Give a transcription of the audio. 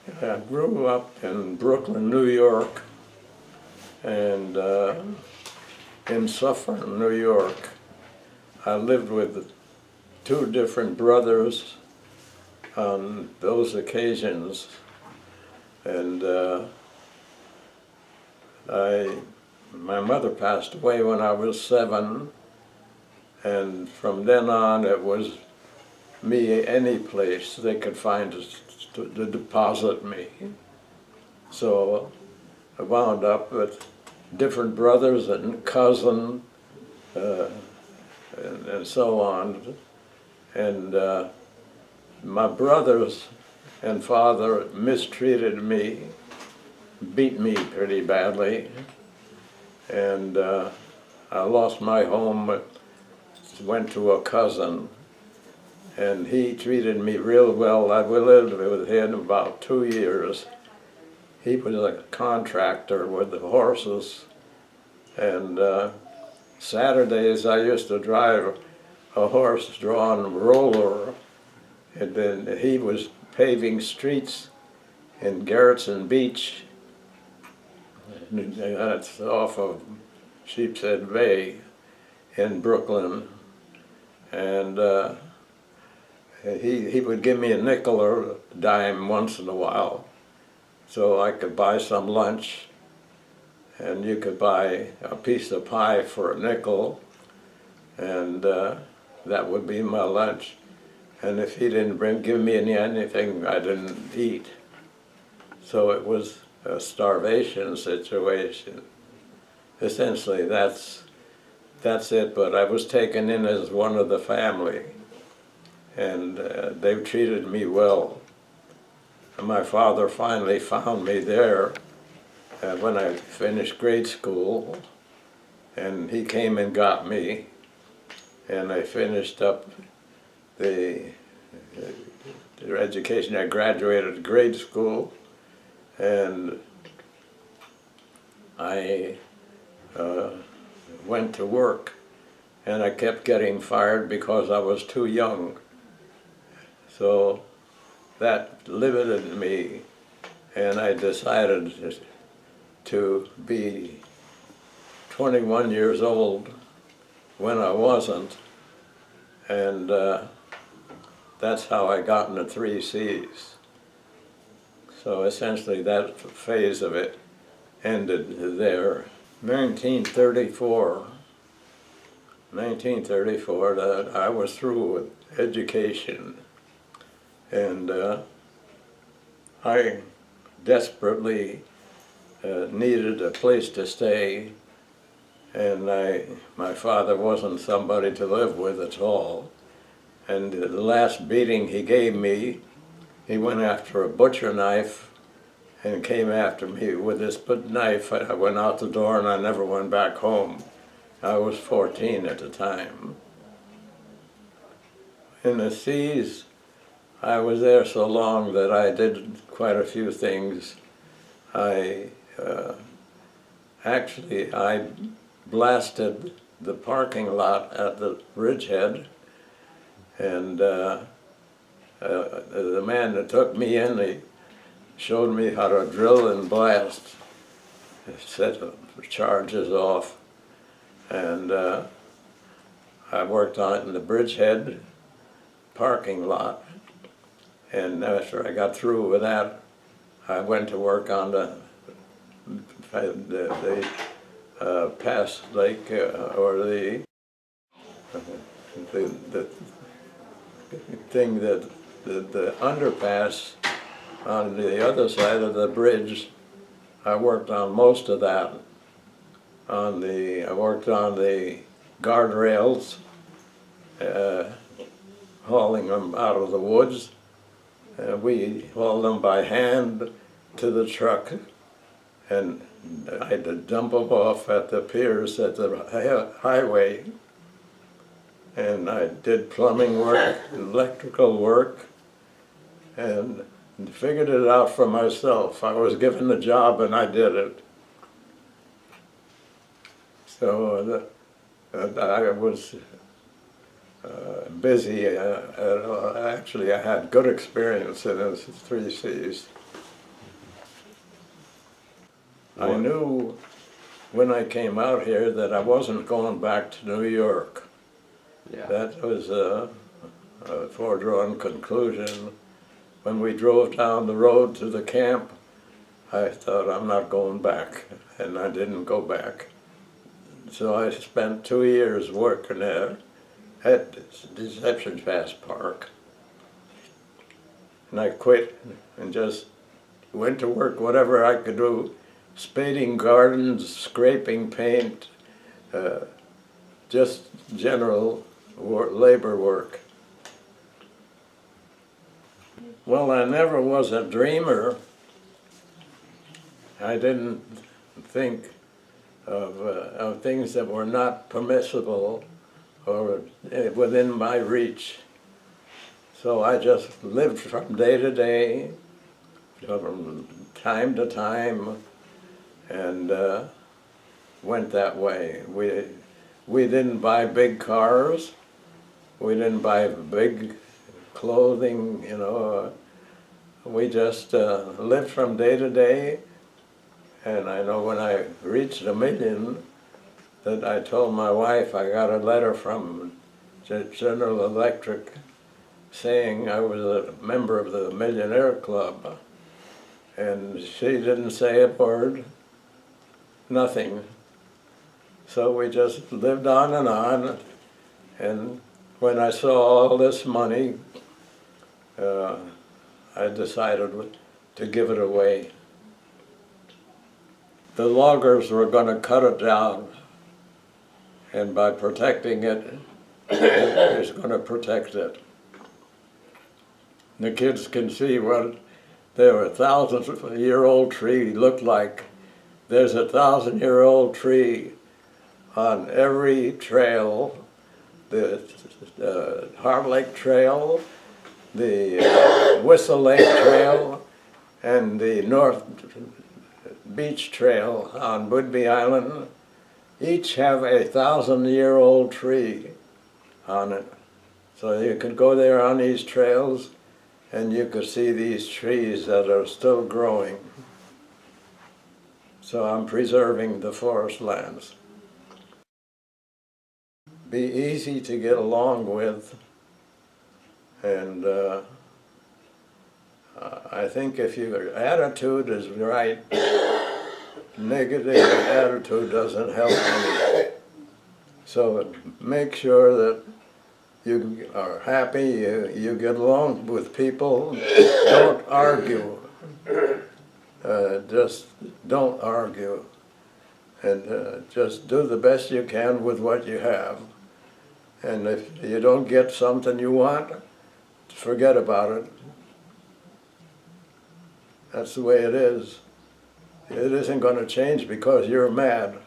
I grew up in Brooklyn, New York, and in Suffern, New York. I lived with two different brothers on those occasions, and my mother passed away when I was 7, and from then on it was me any place they could find to deposit me. So I wound up with different brothers and cousin and so on. And my brothers and father mistreated me, beat me pretty badly, and I lost my home, went to a cousin, and he treated me real well. I lived with him about 2 years. He was a contractor with the horses, and Saturdays I used to drive a horse-drawn roller, and then he was paving streets in Garrettson Beach. That's off of Sheepshead Bay in Brooklyn, and he would give me a nickel or a dime once in a while so I could buy some lunch, and you could buy a piece of pie for a nickel, and that would be my lunch. And if he didn't give me anything, I didn't eat. So it was a starvation situation. Essentially, that's it, but I was taken in as one of the family, and they treated me well. And my father finally found me there when I finished grade school, and he came and got me, and I finished up the education. I graduated grade school, and I went to work, and I kept getting fired because I was too young. So that limited me, and I decided to be 21 years old when I wasn't, and that's how I got into 3 C's. So essentially that phase of it ended there. 1934, that I was through with education, and I desperately needed a place to stay, and my father wasn't somebody to live with at all. And the last beating he gave me, he went after a butcher knife and came after me with this knife. I went out the door and I never went back home. I was 14 at the time. In the C's, I was there so long that I did quite a few things. I blasted the parking lot at the bridgehead, and the man that took me in, he showed me how to drill and blast, set the charges off, and I worked on it in the bridgehead parking lot, and after I got through with that, I went to work on the Pass Lake, or the thing that the underpass on the other side of the bridge. I worked on most of that. I worked on the guardrails, hauling them out of the woods. We hauled them by hand to the truck, and I had to dump them off at the piers at the highway. And I did plumbing work, electrical work, and figured it out for myself. I was given the job and I did it. So I was busy. Actually, I had good experience in those 3 C's. I knew when I came out here that I wasn't going back to New York. Yeah. That was a foregone conclusion. When we drove down the road to the camp, I thought, I'm not going back, and I didn't go back. So I spent 2 years working there at Deception Pass Park. And I quit and just went to work whatever I could do, spading gardens, scraping paint, just general labor work. Well, I never was a dreamer. I didn't think of things that were not permissible or within my reach. So I just lived from day to day, from time to time, and went that way. We didn't buy big cars. We didn't buy big clothing, you know. We just lived from day to day. And I know when I reached $1 million, that I told my wife I got a letter from General Electric saying I was a member of the Millionaire Club. And she didn't say a word, nothing. So we just lived on, and when I saw all this money, I decided to give it away. The loggers were going to cut it down, and by protecting it, it's going to protect it. The kids can see what their 1,000-year-old tree looked like. There's a 1,000-year-old tree on every trail, the Heart Lake Trail, the Whistle Lake Trail, and the North Beach Trail on Whidbey Island. Each have a 1,000-year-old tree on it. So you could go there on these trails and you could see these trees that are still growing. So I'm preserving the forest lands. Be easy to get along with, and I think if your attitude is right, negative attitude doesn't help any. So make sure that you are happy, you get along with people, don't argue. Just don't argue, and just do the best you can with what you have. And if you don't get something you want, forget about it. That's the way it is. It isn't going to change because you're mad.